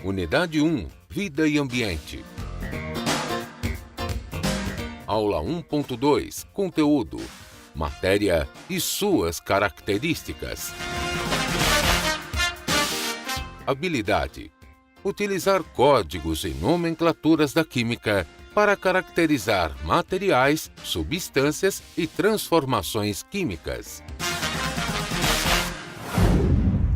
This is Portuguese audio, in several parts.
Unidade 1. Vida e Ambiente. Aula 1.2. Conteúdo. Matéria e suas características. Habilidade. Utilizar códigos e nomenclaturas da química para caracterizar materiais, substâncias e transformações químicas.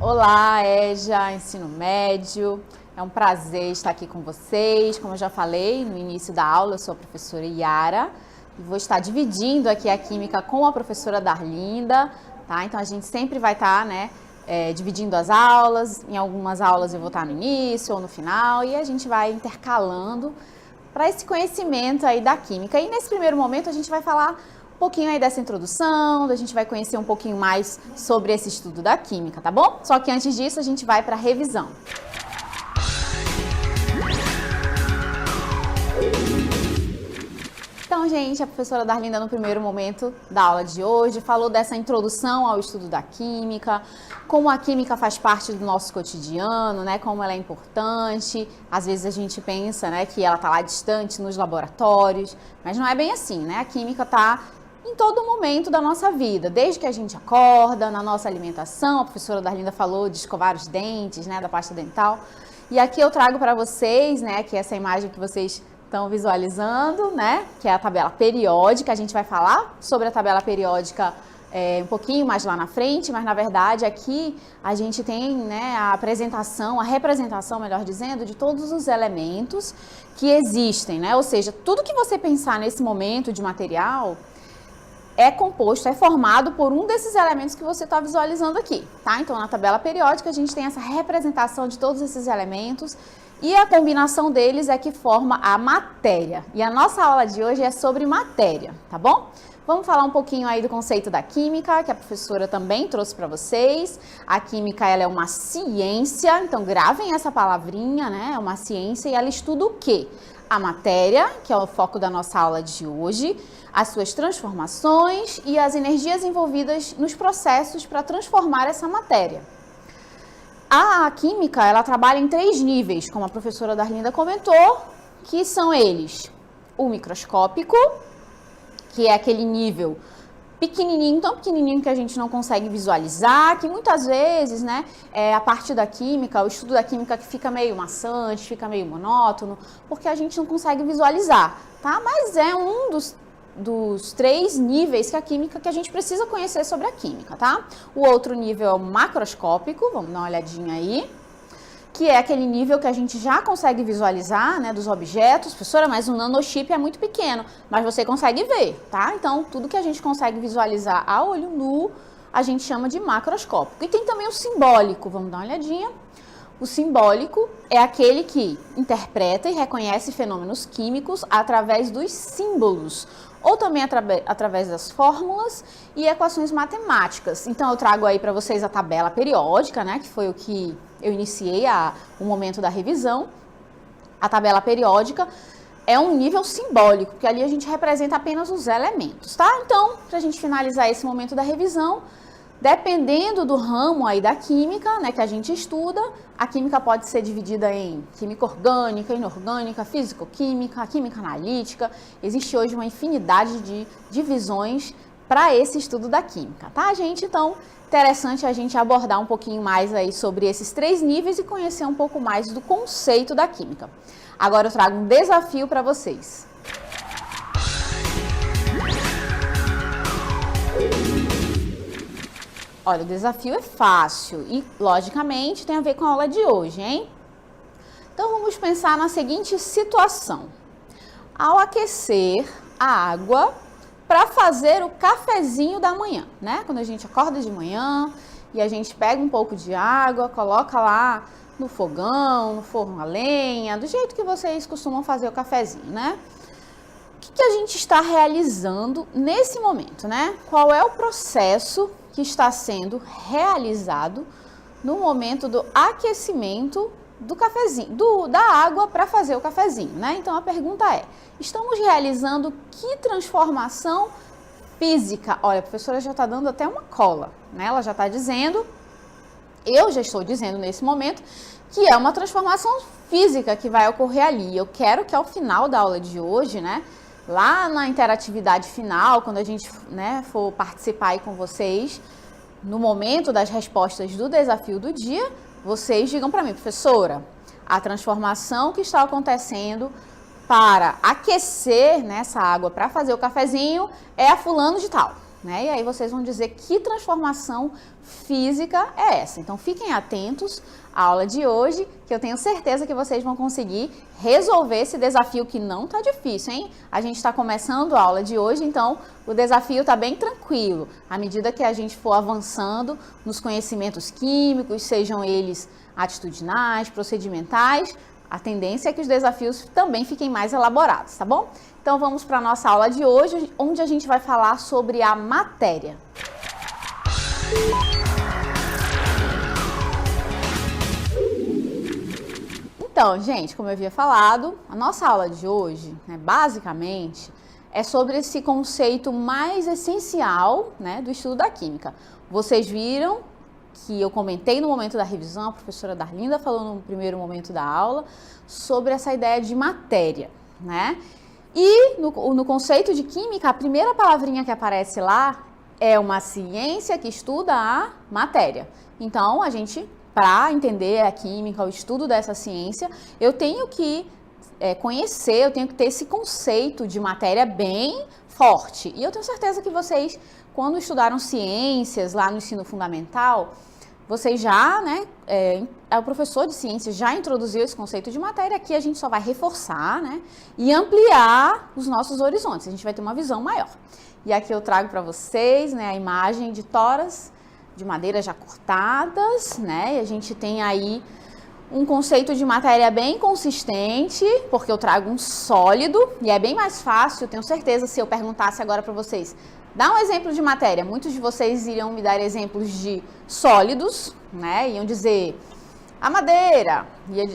Olá, EJA, Ensino Médio. É um prazer estar aqui com vocês. Como eu já falei no início da aula, eu sou a professora Yara e vou estar dividindo aqui a química com a professora Darlinda, tá? Então a gente sempre vai estar, dividindo as aulas. Em algumas aulas eu vou estar no início ou no final e a gente vai intercalando para esse conhecimento aí da química. E nesse primeiro momento a gente vai falar um pouquinho aí dessa introdução, a gente vai conhecer um pouquinho mais sobre esse estudo da química, tá bom? Só que antes disso a gente vai para a revisão. Então, gente, a professora Darlinda, no primeiro momento da aula de hoje, falou dessa introdução ao estudo da química, como a química faz parte do nosso cotidiano, né, como ela é importante. Às vezes a gente pensa, né, que ela está lá distante nos laboratórios, mas não é bem assim, né? A química está em todo momento da nossa vida, desde que a gente acorda, na nossa alimentação. A professora Darlinda falou de escovar os dentes, né, da pasta dental. E aqui eu trago para vocês, né, que essa imagem que vocês estão visualizando, né, que é a tabela periódica. A gente vai falar sobre a tabela periódica um pouquinho mais lá na frente, mas na verdade aqui a gente tem, né, a representação, melhor dizendo, de todos os elementos que existem, né, ou seja, tudo que você pensar nesse momento de material é composto, é formado por um desses elementos que você está visualizando aqui, tá? Então na tabela periódica a gente tem essa representação de todos esses elementos e a combinação deles é que forma a matéria. E a nossa aula de hoje é sobre matéria, tá bom? Vamos falar um pouquinho aí do conceito da química, que a professora também trouxe para vocês. A química, ela é uma ciência, então gravem essa palavrinha, né? É uma ciência e ela estuda o quê? A matéria, que é o foco da nossa aula de hoje, as suas transformações e as energias envolvidas nos processos para transformar essa matéria. A química, ela trabalha em 3 níveis, como a professora Darlinda comentou, que são eles: o microscópico, que é aquele nível pequenininho, tão pequenininho que a gente não consegue visualizar, que muitas vezes, né, a parte da química, o estudo da química que fica meio maçante, fica meio monótono, porque a gente não consegue visualizar, tá? Mas é um dos 3 níveis que a gente precisa conhecer sobre a química, tá? O outro nível é o macroscópico, vamos dar uma olhadinha aí, que é aquele nível que a gente já consegue visualizar, né, dos objetos. Professora, mas o nanochip é muito pequeno, mas você consegue ver, tá? Então, tudo que a gente consegue visualizar a olho nu, a gente chama de macroscópico. E tem também o simbólico, vamos dar uma olhadinha. O simbólico é aquele que interpreta e reconhece fenômenos químicos através dos símbolos, ou também através das fórmulas e equações matemáticas. Então, eu trago aí para vocês a tabela periódica, né, que foi o que eu iniciei o momento da revisão. A tabela periódica é um nível simbólico, porque ali a gente representa apenas os elementos, tá? Então, para a gente finalizar esse momento da revisão, dependendo do ramo aí da química, né, que a gente estuda, a química pode ser dividida em química orgânica, inorgânica, físico-química, química analítica. Existe hoje uma infinidade de divisões para esse estudo da química, tá, gente? Então, interessante a gente abordar um pouquinho mais aí sobre esses 3 níveis e conhecer um pouco mais do conceito da química. Agora eu trago um desafio para vocês. Olha, o desafio é fácil e, logicamente, tem a ver com a aula de hoje, hein? Então, vamos pensar na seguinte situação. Ao aquecer a água para fazer o cafezinho da manhã, né? Quando a gente acorda de manhã e a gente pega um pouco de água, coloca lá no fogão, no forno a lenha, do jeito que vocês costumam fazer o cafezinho, né? O que a gente está realizando nesse momento, né? Qual é o processo que está sendo realizado no momento do aquecimento do cafezinho, da água para fazer o cafezinho, né? Então a pergunta é: estamos realizando que transformação física? Olha, a professora já está dando até uma cola, né? Ela já está dizendo Eu já estou dizendo nesse momento que é uma transformação física que vai ocorrer ali. Eu quero que ao final da aula de hoje, né, lá na interatividade final, quando a gente, né, for participar aí com vocês, no momento das respostas do desafio do dia, vocês digam para mim, professora, a transformação que está acontecendo para aquecer, né, essa água para fazer o cafezinho é a fulano de tal. Né? E aí vocês vão dizer que transformação física é essa. Então fiquem atentos à aula de hoje, que eu tenho certeza que vocês vão conseguir resolver esse desafio que não está difícil, hein? A gente está começando a aula de hoje, então o desafio está bem tranquilo. À medida que a gente for avançando nos conhecimentos químicos, sejam eles atitudinais, procedimentais, a tendência é que os desafios também fiquem mais elaborados, tá bom? Então vamos para a nossa aula de hoje, onde a gente vai falar sobre a matéria. Então, gente, como eu havia falado, a nossa aula de hoje, né, basicamente, é sobre esse conceito mais essencial, né, do estudo da química. Vocês viram que eu comentei no momento da revisão, a professora Darlinda falou no primeiro momento da aula, sobre essa ideia de matéria, né? E no conceito de química, a primeira palavrinha que aparece lá é uma ciência que estuda a matéria. Então, a gente, para entender a química, o estudo dessa ciência, eu tenho que conhecer, eu tenho que ter esse conceito de matéria bem forte. E eu tenho certeza que vocês, quando estudaram ciências lá no ensino fundamental, vocês já, né, o professor de ciências já introduziu esse conceito de matéria, aqui a gente só vai reforçar, né, e ampliar os nossos horizontes, a gente vai ter uma visão maior. E aqui eu trago para vocês, né, a imagem de toras de madeira já cortadas, né, e a gente tem aí um conceito de matéria bem consistente, porque eu trago um sólido, e é bem mais fácil, eu tenho certeza, se eu perguntasse agora para vocês, dá um exemplo de matéria. Muitos de vocês iriam me dar exemplos de sólidos, né? Iam dizer a madeira,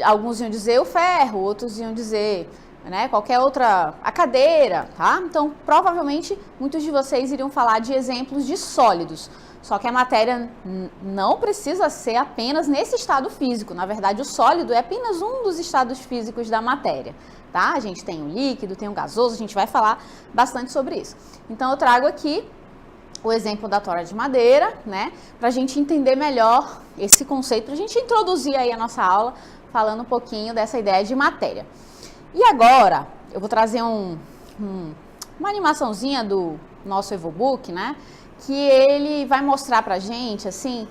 alguns iam dizer o ferro, outros iam dizer, né, qualquer outra, a cadeira, tá? Então, provavelmente, muitos de vocês iriam falar de exemplos de sólidos. Só que a matéria não precisa ser apenas nesse estado físico. Na verdade, o sólido é apenas um dos estados físicos da matéria. Tá? A gente tem o líquido, tem o gasoso, a gente vai falar bastante sobre isso. Então, eu trago aqui o exemplo da tora de madeira, né? Para a gente entender melhor esse conceito, para a gente introduzir aí a nossa aula, falando um pouquinho dessa ideia de matéria. E agora, eu vou trazer uma animaçãozinha do nosso EvoBook, né? Que ele vai mostrar pra gente, assim,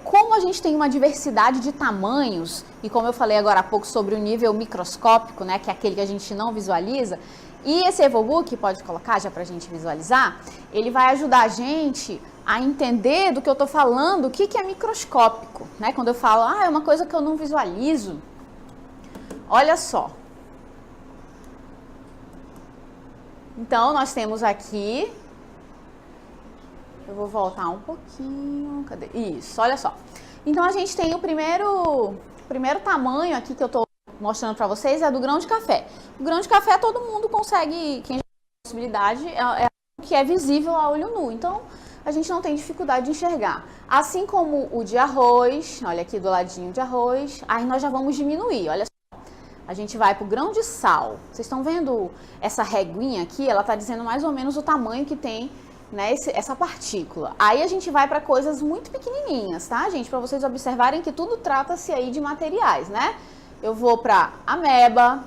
como a gente tem uma diversidade de tamanhos, e como eu falei agora há pouco sobre o nível microscópico, né, que é aquele que a gente não visualiza, e esse EvoBook, pode colocar já pra gente visualizar, ele vai ajudar a gente a entender do que eu tô falando, o que é microscópico, né, quando eu falo, é uma coisa que eu não visualizo. Olha só. Então, nós temos aqui... Eu vou voltar um pouquinho, cadê? Isso, olha só. Então, a gente tem o primeiro tamanho aqui que eu tô mostrando para vocês é do grão de café. O grão de café todo mundo consegue, quem já tem possibilidade, é algo que é visível a olho nu. Então, a gente não tem dificuldade de enxergar. Assim como o de arroz, olha aqui do ladinho de arroz, aí nós já vamos diminuir, olha só. A gente vai para o grão de sal. Vocês estão vendo essa reguinha aqui? Ela está dizendo mais ou menos o tamanho que tem, né, essa partícula. Aí a gente vai para coisas muito pequenininhas, tá, gente? Para vocês observarem que tudo trata-se aí de materiais, né? Eu vou para ameba,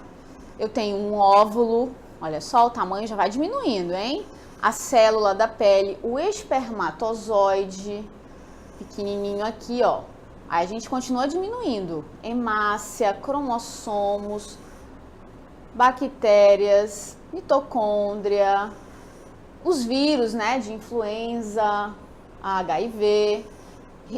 eu tenho um óvulo, olha só, o tamanho já vai diminuindo, hein? A célula da pele, o espermatozoide, pequenininho aqui, ó. Aí a gente continua diminuindo. Hemácia, cromossomos, bactérias, mitocôndria, os vírus, né, de influenza, HIV.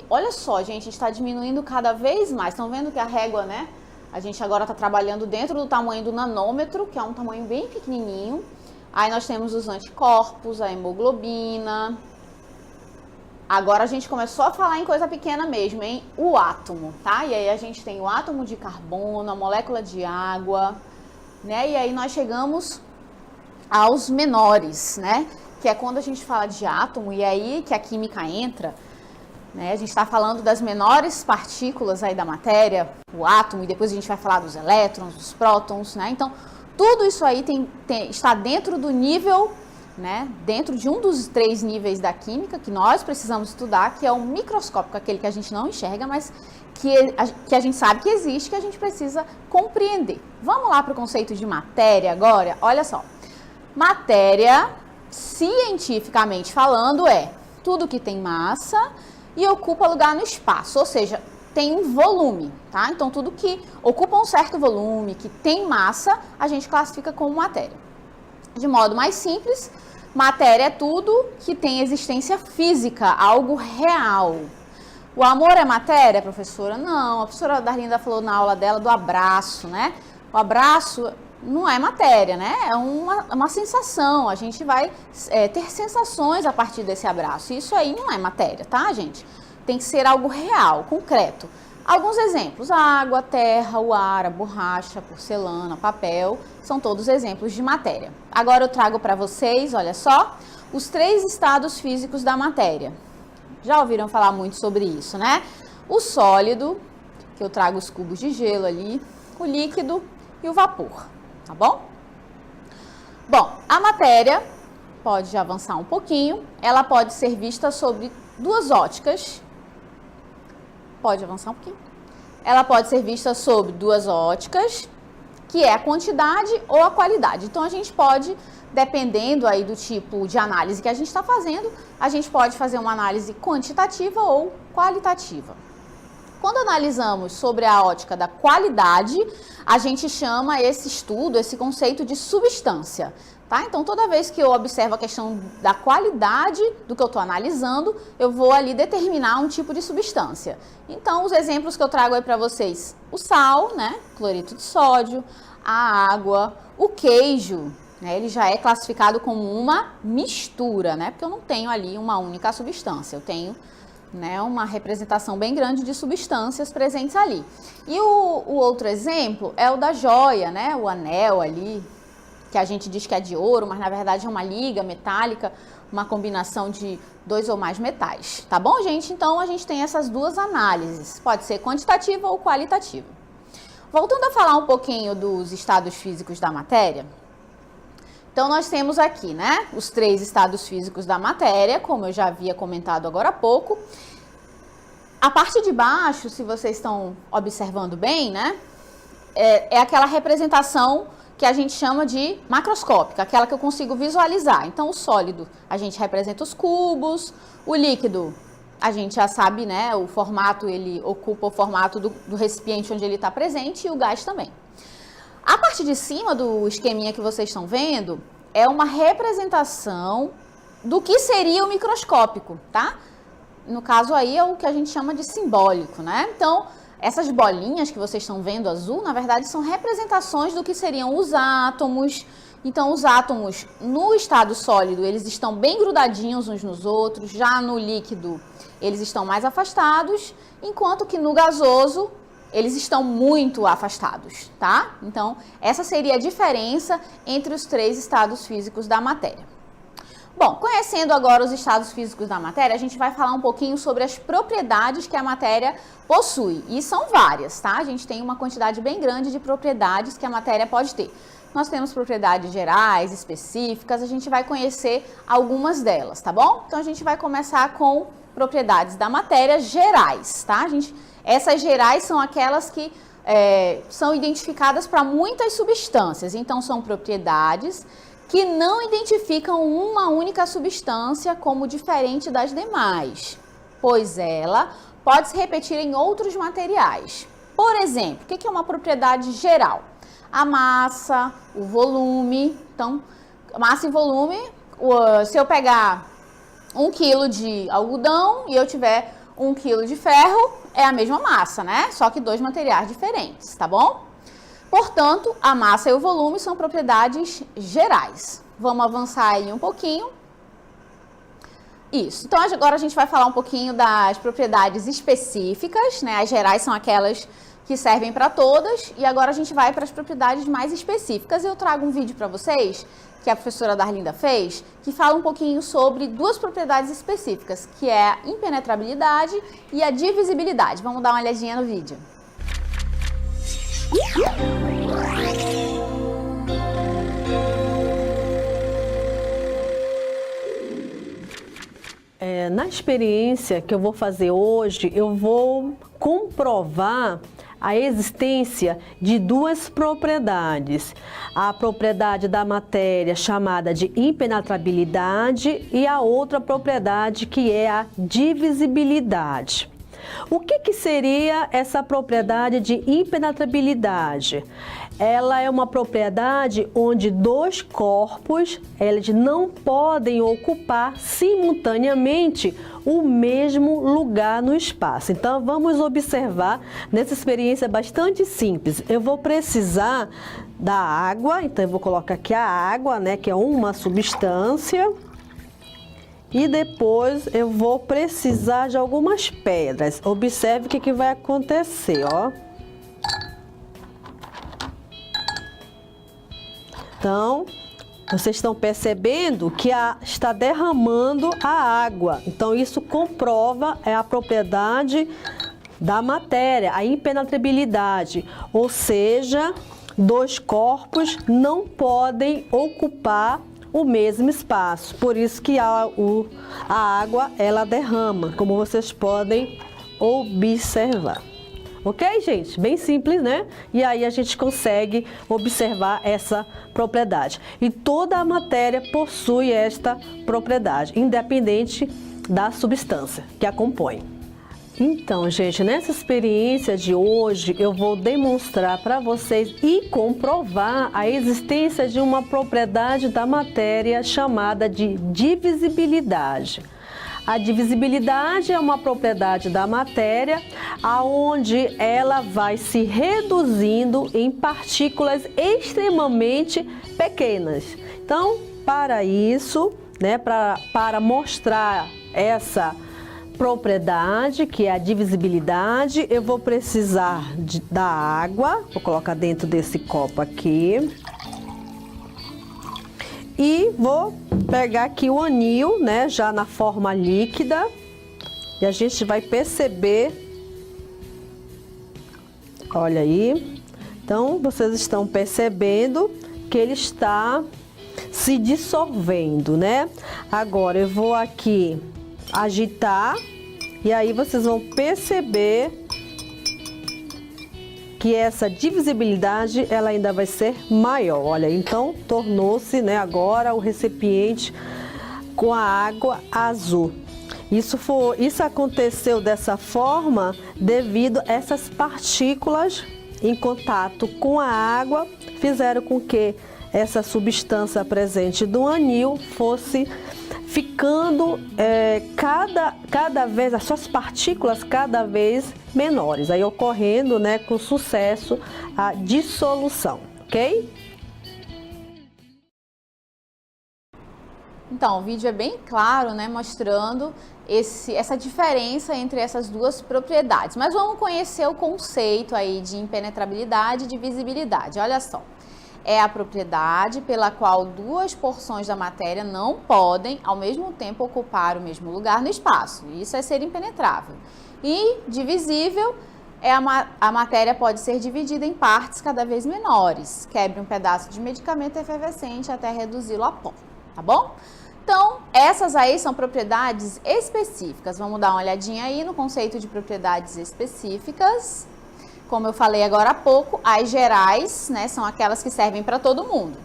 Olha só, gente, a gente está diminuindo cada vez mais. Estão vendo que a régua, né? A gente agora está trabalhando dentro do tamanho do nanômetro, que é um tamanho bem pequenininho. Aí nós temos os anticorpos, a hemoglobina. Agora a gente começou a falar em coisa pequena mesmo, hein? O átomo, tá? E aí a gente tem o átomo de carbono, a molécula de água, né? E aí nós chegamos aos menores, né? Que é quando a gente fala de átomo, e aí que a química entra, né? A gente está falando das menores partículas aí da matéria, o átomo, e depois a gente vai falar dos elétrons, dos prótons, né? Então, tudo isso aí está dentro do nível, né? Dentro de um dos 3 níveis da química que nós precisamos estudar, que é o microscópico, aquele que a gente não enxerga, mas que a gente sabe que existe, que a gente precisa compreender. Vamos lá para o conceito de matéria agora? Olha só. Matéria, cientificamente falando, é tudo que tem massa e ocupa lugar no espaço, ou seja, tem um volume, tá? Então, tudo que ocupa um certo volume, que tem massa, a gente classifica como matéria. De modo mais simples, matéria é tudo que tem existência física, algo real. O amor é matéria, professora? Não, a professora Darlinda falou na aula dela do abraço, né? O abraço não é matéria, né? É uma sensação, a gente vai ter sensações a partir desse abraço. Isso aí não é matéria, tá, gente? Tem que ser algo real, concreto. Alguns exemplos: a água, a terra, o ar, a borracha, a porcelana, papel, são todos exemplos de matéria. Agora eu trago para vocês, olha só, os 3 estados físicos da matéria. Já ouviram falar muito sobre isso, né? O sólido, que eu trago os cubos de gelo ali, o líquido e o vapor, tá bom? Bom, a matéria, pode avançar um pouquinho, ela pode ser vista sobre 2 óticas. Pode avançar um pouquinho. Ela pode ser vista sob 2 óticas, que é a quantidade ou a qualidade. Então, a gente pode, dependendo aí do tipo de análise que a gente está fazendo, a gente pode fazer uma análise quantitativa ou qualitativa. Quando analisamos sobre a ótica da qualidade, a gente chama esse estudo, esse conceito de substância. Tá? Então, toda vez que eu observo a questão da qualidade do que eu estou analisando, eu vou ali determinar um tipo de substância. Então, os exemplos que eu trago aí para vocês: o sal, né? Cloreto de sódio, a água, o queijo, né? Ele já é classificado como uma mistura, né? Porque eu não tenho ali uma única substância, eu tenho, né, uma representação bem grande de substâncias presentes ali. E o outro exemplo é o da joia, né? O anel ali, que a gente diz que é de ouro, mas na verdade é uma liga metálica, uma combinação de 2 ou mais metais. Tá bom, gente? Então, a gente tem essas 2 análises, pode ser quantitativa ou qualitativa. Voltando a falar um pouquinho dos estados físicos da matéria, então nós temos aqui, né, os 3 estados físicos da matéria, como eu já havia comentado agora há pouco. A parte de baixo, se vocês estão observando bem, né, é aquela representação que a gente chama de macroscópica, aquela que eu consigo visualizar. Então, o sólido, a gente representa os cubos, o líquido, a gente já sabe, né, o formato, ele ocupa o formato do recipiente onde ele está presente, e o gás também. A parte de cima do esqueminha que vocês estão vendo é uma representação do que seria o microscópico, tá? No caso aí é o que a gente chama de simbólico, né? Então, essas bolinhas que vocês estão vendo azul, na verdade, são representações do que seriam os átomos. Então, os átomos no estado sólido, eles estão bem grudadinhos uns nos outros. Já no líquido, eles estão mais afastados, enquanto que no gasoso, eles estão muito afastados, tá? Então, essa seria a diferença entre os 3 estados físicos da matéria. Bom, conhecendo agora os estados físicos da matéria, a gente vai falar um pouquinho sobre as propriedades que a matéria possui. E são várias, tá? A gente tem uma quantidade bem grande de propriedades que a matéria pode ter. Nós temos propriedades gerais, específicas, a gente vai conhecer algumas delas, tá bom? Então, a gente vai começar com propriedades da matéria gerais, tá? Essas gerais são aquelas que são identificadas para muitas substâncias. Então, são propriedades que não identificam uma única substância como diferente das demais, pois ela pode se repetir em outros materiais. Por exemplo, o que é uma propriedade geral? A massa, o volume. Então, massa e volume, se eu pegar 1 quilo de algodão e eu tiver 1 quilo de ferro, é a mesma massa, né? Só que 2 materiais diferentes, tá bom? Portanto, a massa e o volume são propriedades gerais. Vamos avançar aí um pouquinho. Isso. Então, agora a gente vai falar um pouquinho das propriedades específicas, né? As gerais são aquelas que servem para todas, e agora a gente vai para as propriedades mais específicas. Eu trago um vídeo para vocês, que a professora Darlinda fez, que fala um pouquinho sobre duas propriedades específicas, que é a impenetrabilidade e a divisibilidade. Vamos dar uma olhadinha no vídeo. Na experiência que eu vou fazer hoje, eu vou comprovar a existência de duas propriedades. A propriedade da matéria chamada de impenetrabilidade e a outra propriedade que é a divisibilidade. O que seria essa propriedade de impenetrabilidade? Ela é uma propriedade onde dois corpos eles não podem ocupar simultaneamente o mesmo lugar no espaço. Então, vamos observar nessa experiência bastante simples. Eu vou precisar da água, então eu vou colocar aqui a água, né, que é uma substância. E depois eu vou precisar de algumas pedras. Observe o que vai acontecer, ó. Então, vocês estão percebendo que está derramando a água. Então, isso comprova a propriedade da matéria, a impenetrabilidade. Ou seja, dois corpos não podem ocupar o mesmo espaço. Por isso que a água, ela derrama, como vocês podem observar. Ok, gente? Bem simples, né? E aí a gente consegue observar essa propriedade. E toda a matéria possui esta propriedade, independente da substância que a compõe. Então, gente, nessa experiência de hoje, eu vou demonstrar para vocês e comprovar a existência de uma propriedade da matéria chamada de divisibilidade. A divisibilidade é uma propriedade da matéria onde ela vai se reduzindo em partículas extremamente pequenas. Então, para isso, né, para mostrar essa propriedade, que é a divisibilidade, eu vou precisar da água, vou colocar dentro desse copo aqui. E vou pegar aqui o anil, né, já na forma líquida, e a gente vai perceber, olha aí, então vocês estão percebendo que ele está se dissolvendo, né? Agora eu vou aqui agitar e aí vocês vão perceber que essa divisibilidade ela ainda vai ser maior. Olha, então tornou-se, né, agora o recipiente com a água azul. Isso aconteceu dessa forma devido a essas partículas em contato com a água fizeram com que essa substância presente do anil fosse ficando cada vez, as suas partículas cada vez menores, aí ocorrendo, né, com sucesso a dissolução, ok? Então, o vídeo é bem claro, né, mostrando essa diferença entre essas duas propriedades. Mas vamos conhecer o conceito aí de impenetrabilidade e divisibilidade. Olha só. É a propriedade pela qual duas porções da matéria não podem, ao mesmo tempo, ocupar o mesmo lugar no espaço. Isso é ser impenetrável. E divisível é a matéria pode ser dividida em partes cada vez menores. Quebre um pedaço de medicamento efervescente até reduzi-lo a pó, tá bom? Então, essas aí são propriedades específicas. Vamos dar uma olhadinha aí no conceito de propriedades específicas. Como eu falei agora há pouco, as gerais, né, são aquelas que servem para todo mundo.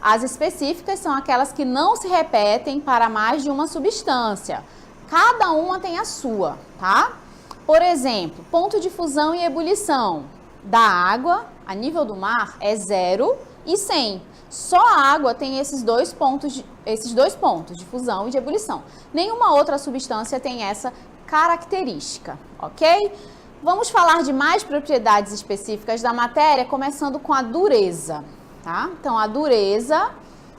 As específicas são aquelas que não se repetem para mais de uma substância. Cada uma tem a sua, tá? Por exemplo, ponto de fusão e ebulição da água a nível do mar é 0 e 100. Só a água tem esses dois pontos de fusão e de ebulição. Nenhuma outra substância tem essa característica, ok? Vamos falar de mais propriedades específicas da matéria, começando com a dureza, tá? Então, a dureza,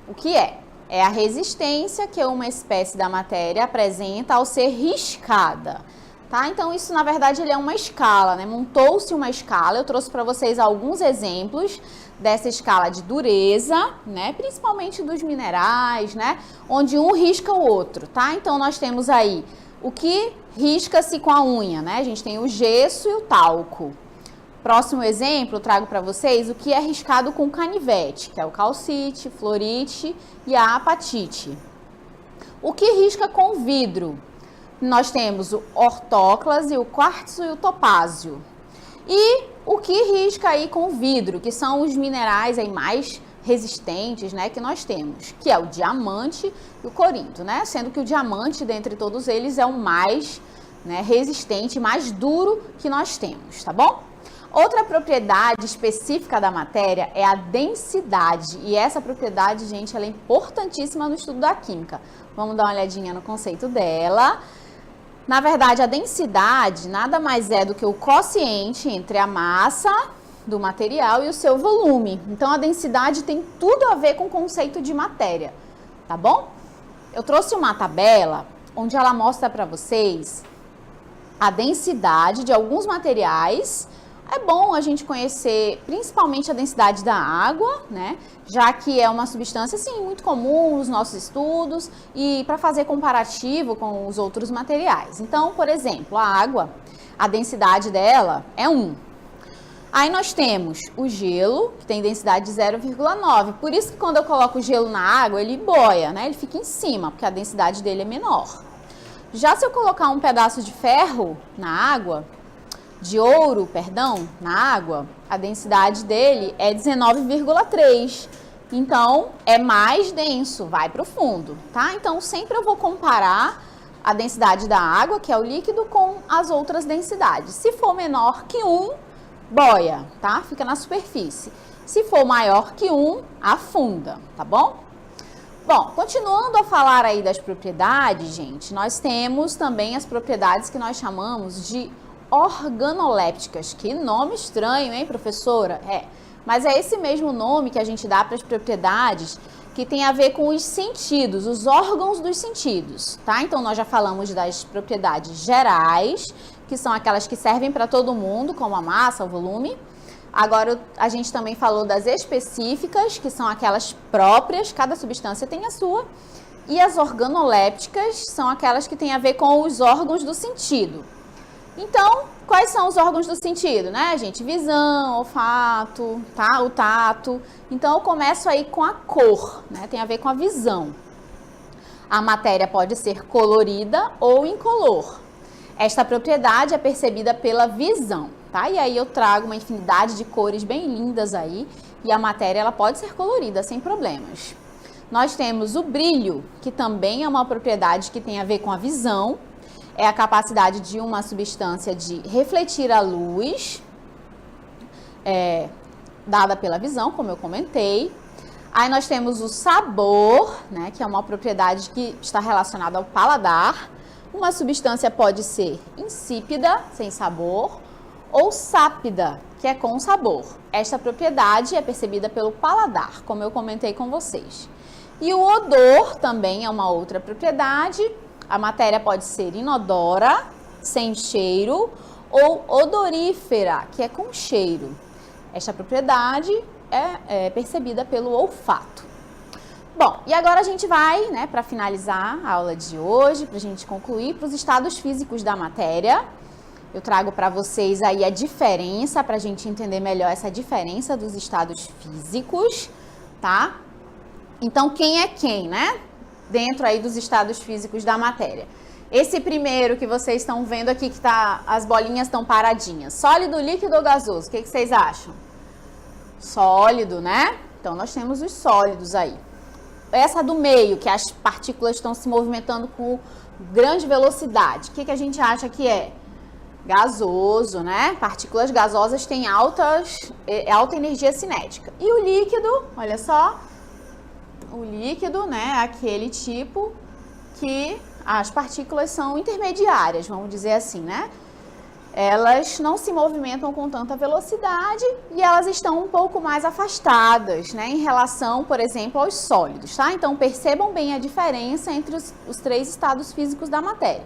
o que é? É a resistência que uma espécie da matéria apresenta ao ser riscada. tá? Então, isso, na verdade, ele é uma escala, né? Montou-se uma escala, eu trouxe para vocês alguns exemplos dessa escala de dureza, né? Principalmente dos minerais, né? Onde um risca o outro, tá? Então, nós temos aí o que risca-se com a unha, né? A gente tem o gesso e o talco. Próximo exemplo, eu trago para vocês o que é riscado com canivete, que é o calcite, fluorite e a apatite. O que risca com vidro? Nós temos o ortóclase, o quartzo e o topázio. E o que risca aí com vidro, que são os minerais aí mais resistentes, né, que nós temos, que é o diamante e o corinto, né? Sendo que o diamante, dentre todos eles, é o mais, né, resistente, mais duro que nós temos, tá bom? Outra propriedade específica da matéria é a densidade. E essa propriedade, gente, ela é importantíssima no estudo da química. Vamos dar uma olhadinha no conceito dela. Na verdade, a densidade nada mais é do que o quociente entre a massa do material e o seu volume. Então, a densidade tem tudo a ver com o conceito de matéria, tá bom? Eu trouxe uma tabela onde ela mostra para vocês a densidade de alguns materiais. É bom a gente conhecer principalmente a densidade da água, né? Já que é uma substância, sim, muito comum nos nossos estudos e para fazer comparativo com os outros materiais. Então, por exemplo, a água, a densidade dela é 1. Aí nós temos o gelo, que tem densidade de 0,9. Por isso que quando eu coloco o gelo na água, ele boia, né? Ele fica em cima, porque a densidade dele é menor. Já se eu colocar um pedaço de ferro na água, de ouro, perdão, na água, a densidade dele é 19,3. Então, é mais denso, vai para o fundo, tá? Então, sempre eu vou comparar a densidade da água, que é o líquido, com as outras densidades. Se for menor que 1, boia, tá? Fica na superfície. Se for maior que 1, afunda, tá bom? Bom, continuando a falar aí das propriedades, gente, nós temos também as propriedades que nós chamamos de organolépticas. Que nome estranho, hein, professora? Mas é esse mesmo nome que a gente dá para as propriedades que tem a ver com os sentidos, os órgãos dos sentidos, tá? Então, nós já falamos das propriedades gerais, que são aquelas que servem para todo mundo, como a massa, o volume. Agora, a gente também falou das específicas, que são aquelas próprias, cada substância tem a sua. E as organolépticas são aquelas que têm a ver com os órgãos do sentido. Então, quais são os órgãos do sentido, né, gente? Visão, olfato, tá? O tato. Então, eu começo aí com a cor, né? Tem a ver com a visão. A matéria pode ser colorida ou incolor. Esta propriedade é percebida pela visão, tá? E aí eu trago uma infinidade de cores bem lindas aí. E a matéria, ela pode ser colorida, sem problemas. Nós temos o brilho, que também é uma propriedade que tem a ver com a visão. É a capacidade de uma substância de refletir a luz, dada pela visão, como eu comentei. Aí nós temos o sabor, né, que é uma propriedade que está relacionada ao paladar. Uma substância pode ser insípida, sem sabor, ou sápida, que é com sabor. Esta propriedade é percebida pelo paladar, como eu comentei com vocês. E o odor também é uma outra propriedade. A matéria pode ser inodora, sem cheiro, ou odorífera, que é com cheiro. Esta propriedade é percebida pelo olfato. Bom, e agora a gente vai, né, para finalizar a aula de hoje, para a gente concluir, para os estados físicos da matéria. Eu trago para vocês aí a diferença, para a gente entender melhor essa diferença dos estados físicos, tá? Então, quem é quem, né? Dentro aí dos estados físicos da matéria. Esse primeiro que vocês estão vendo aqui, que tá, as bolinhas estão paradinhas. Sólido, líquido ou gasoso? O que vocês acham? Sólido, né? Então, nós temos os sólidos aí. Essa do meio, que as partículas estão se movimentando com grande velocidade. O que a gente acha que é? Gasoso, né? Partículas gasosas têm alta energia cinética. E o líquido, olha só. O líquido, né, é aquele tipo que as partículas são intermediárias, vamos dizer assim, né? Elas não se movimentam com tanta velocidade e elas estão um pouco mais afastadas, né, em relação, por exemplo, aos sólidos, tá? Então, percebam bem a diferença entre os três estados físicos da matéria.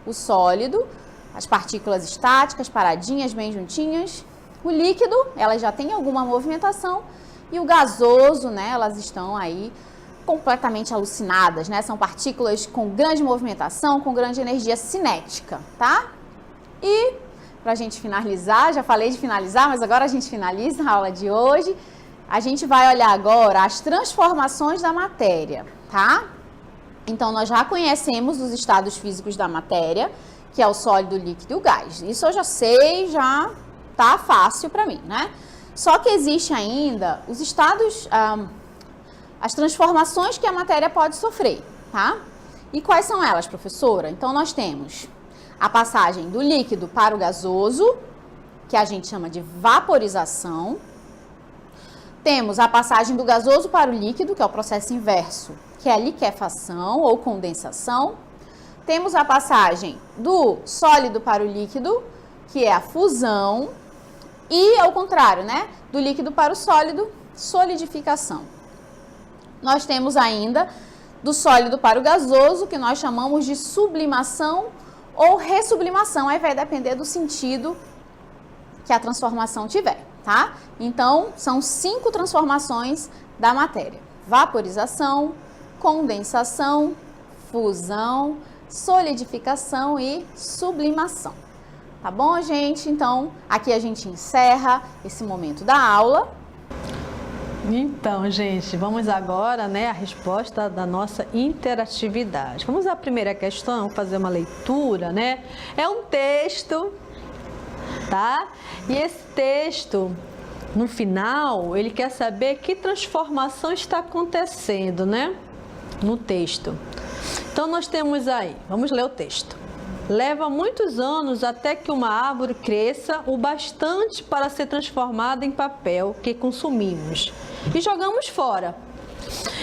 O sólido, as partículas estáticas, paradinhas, bem juntinhas. O líquido, elas já têm alguma movimentação. E o gasoso, né, elas estão aí completamente alucinadas, né? São partículas com grande movimentação, com grande energia cinética, tá? E, pra gente finalizar, já falei de finalizar, mas agora a gente finaliza a aula de hoje. A gente vai olhar agora as transformações da matéria, tá? Então, nós já conhecemos os estados físicos da matéria, que é o sólido, o líquido e o gás. Isso eu já sei, já tá fácil para mim, né? Só que existe ainda os estados, as transformações que a matéria pode sofrer, tá? E quais são elas, professora? Então, nós temos a passagem do líquido para o gasoso, que a gente chama de vaporização. Temos a passagem do gasoso para o líquido, que é o processo inverso, que é a liquefação ou condensação. Temos a passagem do sólido para o líquido, que é a fusão. E, ao contrário, né? Do líquido para o sólido, solidificação. Nós temos ainda do sólido para o gasoso, que nós chamamos de sublimação ou ressublimação. Aí vai depender do sentido que a transformação tiver, tá? Então, são 5 transformações da matéria: vaporização, condensação, fusão, solidificação e sublimação. Tá bom, gente? Então, aqui a gente encerra esse momento da aula. Então, gente, vamos agora, né, a resposta da nossa interatividade. Vamos à primeira questão, fazer uma leitura, né? É um texto, tá? E esse texto, no final, ele quer saber que transformação está acontecendo, né? No texto. Então, nós temos aí, vamos ler o texto. Leva muitos anos até que uma árvore cresça o bastante para ser transformada em papel que consumimos e jogamos fora.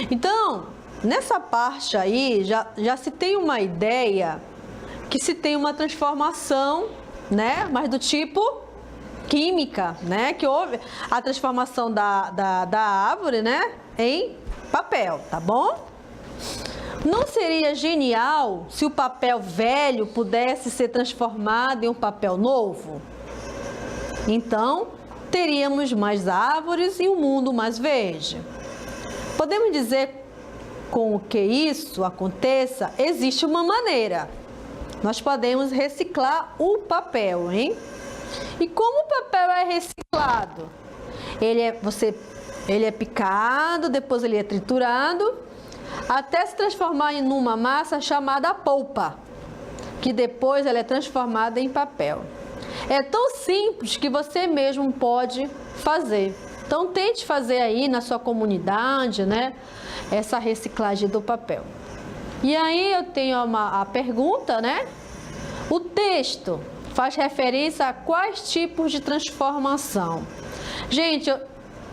Então, nessa parte aí, já se tem uma ideia que se tem uma transformação, né? Mas do tipo química, né? Que houve a transformação da árvore, né? Em papel, tá bom? Não seria genial se o papel velho pudesse ser transformado em um papel novo? Então, teríamos mais árvores e um mundo mais verde. Podemos dizer com que isso aconteça, existe uma maneira. Nós podemos reciclar o papel, hein? E como o papel é reciclado? Ele é picado, depois ele é triturado, até se transformar em uma massa chamada polpa, que depois ela é transformada em papel. É tão simples que você mesmo pode fazer. Então tente fazer aí na sua comunidade, né, essa reciclagem do papel. E aí eu tenho a pergunta, né? O texto faz referência a quais tipos de transformação? Gente,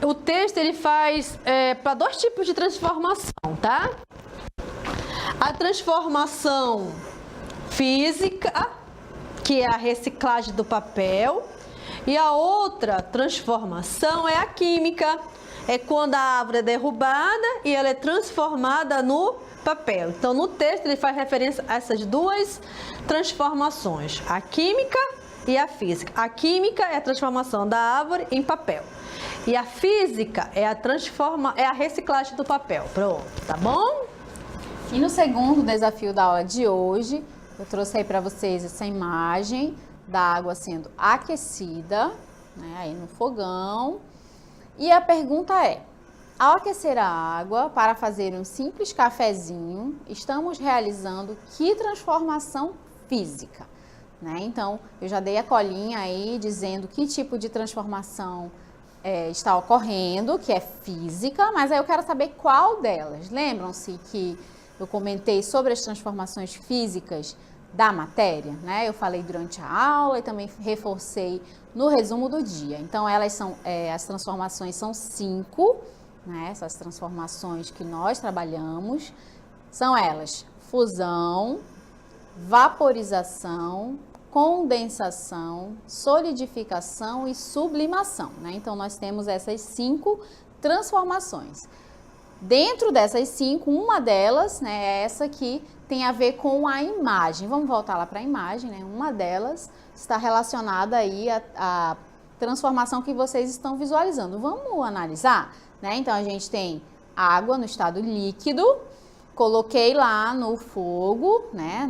o texto ele faz para 2 tipos de transformação, tá? A transformação física, que é a reciclagem do papel, e a outra transformação é a química, é quando a árvore é derrubada e ela é transformada no papel. Então, no texto ele faz referência a essas 2 transformações, a química e a física. A química é a transformação da árvore em papel. E a física é a reciclagem do papel. Pronto, tá bom? E no segundo desafio da aula de hoje, eu trouxe aí para vocês essa imagem da água sendo aquecida, né, aí no fogão. E a pergunta é: ao aquecer a água para fazer um simples cafezinho, estamos realizando que transformação física? Né? Então, eu já dei a colinha aí dizendo que tipo de transformação está ocorrendo, que é física, mas aí eu quero saber qual delas. Lembram-se que eu comentei sobre as transformações físicas da matéria, né? Eu falei durante a aula e também reforcei no resumo do dia. Então, elas são, as transformações são 5, né? Essas transformações que nós trabalhamos são elas: fusão, vaporização, condensação, solidificação e sublimação, né? Então, nós temos essas 5 transformações. Dentro dessas 5, uma delas, né, é essa que tem a ver com a imagem. Vamos voltar lá para a imagem, né? Uma delas está relacionada aí à transformação que vocês estão visualizando. Vamos analisar, né? Então, a gente tem água no estado líquido, coloquei lá no fogo, né?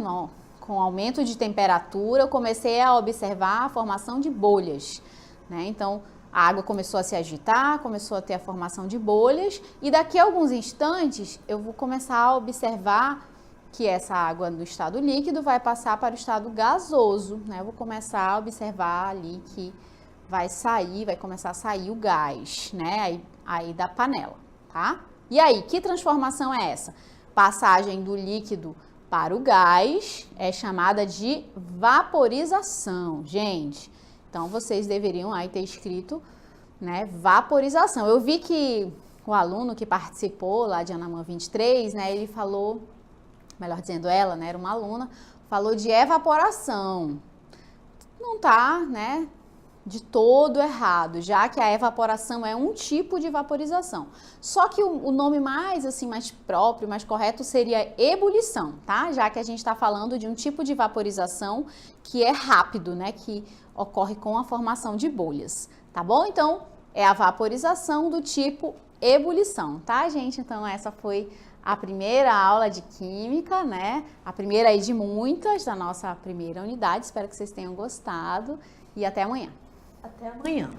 Com aumento de temperatura, eu comecei a observar a formação de bolhas, né? Então, a água começou a se agitar, começou a ter a formação de bolhas e daqui a alguns instantes eu vou começar a observar que essa água do estado líquido vai passar para o estado gasoso, né? Eu vou começar a observar ali que vai começar a sair o gás, né? Aí da panela, tá? E aí, que transformação é essa? Passagem do líquido para o gás é chamada de vaporização, gente. Então, vocês deveriam aí ter escrito, né, vaporização. Eu vi que o aluno que participou lá de Anamã 23, né, ele falou, melhor dizendo ela, né, era uma aluna, falou de evaporação. Não tá, né, de todo errado, já que a evaporação é um tipo de vaporização. Só que o nome mais, assim, mais próprio, mais correto seria ebulição, tá? Já que a gente está falando de um tipo de vaporização que é rápido, né, que ocorre com a formação de bolhas, tá bom? Então, é a vaporização do tipo ebulição, tá, gente? Então, essa foi a primeira aula de Química, né? A primeira aí de muitas da nossa primeira unidade. Espero que vocês tenham gostado e até amanhã. Até amanhã.